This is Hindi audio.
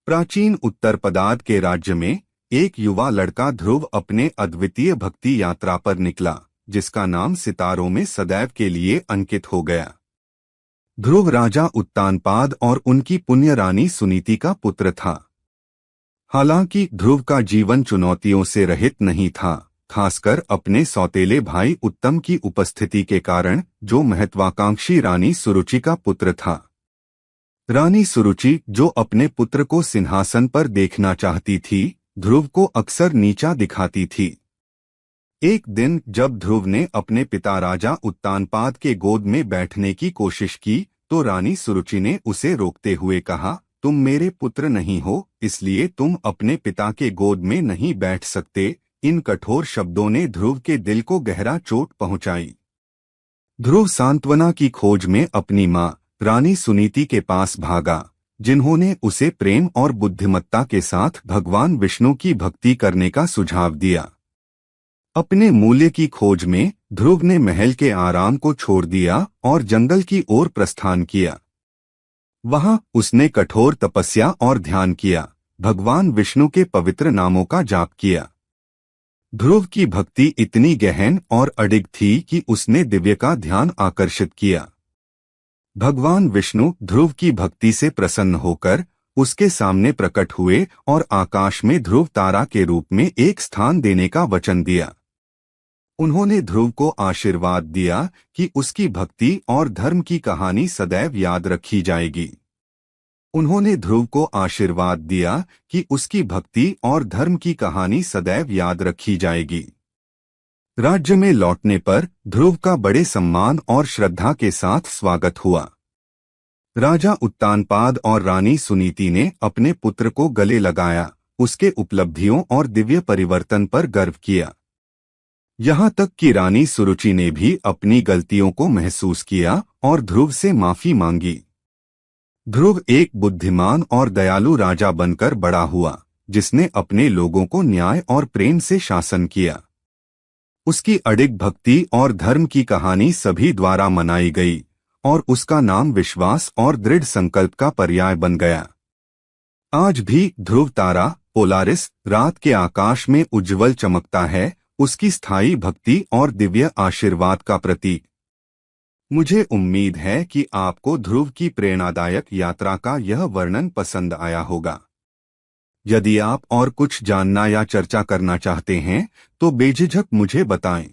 प्राचीन उत्तर पदार्थ के राज्य में एक युवा लड़का ध्रुव अपने अद्वितीय भक्ति यात्रा पर निकला, जिसका नाम सितारों में सदैव के लिए अंकित हो गया। ध्रुव राजा उत्तानपाद और उनकी पुण्य रानी सुनीति का पुत्र था। हालांकि ध्रुव का जीवन चुनौतियों से रहित नहीं था, खासकर अपने सौतेले भाई उत्तम की उपस्थिति के कारण, जो महत्वाकांक्षी रानी सुरुचि का पुत्र था। रानी सुरुचि, जो अपने पुत्र को सिंहासन पर देखना चाहती थी, ध्रुव को अक्सर नीचा दिखाती थी। एक दिन जब ध्रुव ने अपने पिता राजा उत्तानपाद के गोद में बैठने की कोशिश की, तो रानी सुरुचि ने उसे रोकते हुए कहा, तुम मेरे पुत्र नहीं हो, इसलिए तुम अपने पिता के गोद में नहीं बैठ सकते। इन कठोर शब्दों ने ध्रुव के दिल को गहरा चोट पहुंचाई। ध्रुव सांत्वना की खोज में अपनी मां रानी सुनीति के पास भागा, जिन्होंने उसे प्रेम और बुद्धिमत्ता के साथ भगवान विष्णु की भक्ति करने का सुझाव दिया। अपने मूल्य की खोज में ध्रुव ने महल के आराम को छोड़ दिया और जंगल की ओर प्रस्थान किया। वहां उसने कठोर तपस्या और ध्यान किया, भगवान विष्णु के पवित्र नामों का जाप किया। ध्रुव की भक्ति इतनी गहन और अडिग थी कि उसने दिव्य का ध्यान आकर्षित किया। भगवान विष्णु ध्रुव की भक्ति से प्रसन्न होकर उसके सामने प्रकट हुए और आकाश में ध्रुव तारा के रूप में एक स्थान देने का वचन दिया। उन्होंने ध्रुव को आशीर्वाद दिया कि उसकी भक्ति और धर्म की कहानी सदैव याद रखी जाएगी। उन्होंने ध्रुव को आशीर्वाद दिया कि उसकी भक्ति और धर्म की कहानी सदैव याद रखी जाएगी। राज्य में लौटने पर ध्रुव का बड़े सम्मान और श्रद्धा के साथ स्वागत हुआ। राजा उत्तानपाद और रानी सुनीति ने अपने पुत्र को गले लगाया, उसके उपलब्धियों और दिव्य परिवर्तन पर गर्व किया। यहाँ तक कि रानी सुरुचि ने भी अपनी गलतियों को महसूस किया और ध्रुव से माफी मांगी। ध्रुव एक बुद्धिमान और दयालु राजा बनकर बड़ा हुआ, जिसने अपने लोगों को न्याय और प्रेम से शासन किया। उसकी अडिग भक्ति और धर्म की कहानी सभी द्वारा मनाई गई और उसका नाम विश्वास और दृढ़ संकल्प का पर्याय बन गया। आज भी ध्रुव तारा पोलारिस रात के आकाश में उज्ज्वल चमकता है, उसकी स्थायी भक्ति और दिव्य आशीर्वाद का प्रतीक। मुझे उम्मीद है कि आपको ध्रुव की प्रेरणादायक यात्रा का यह वर्णन पसंद आया होगा। यदि आप और कुछ जानना या चर्चा करना चाहते हैं, तो बेझिझक मुझे बताएं।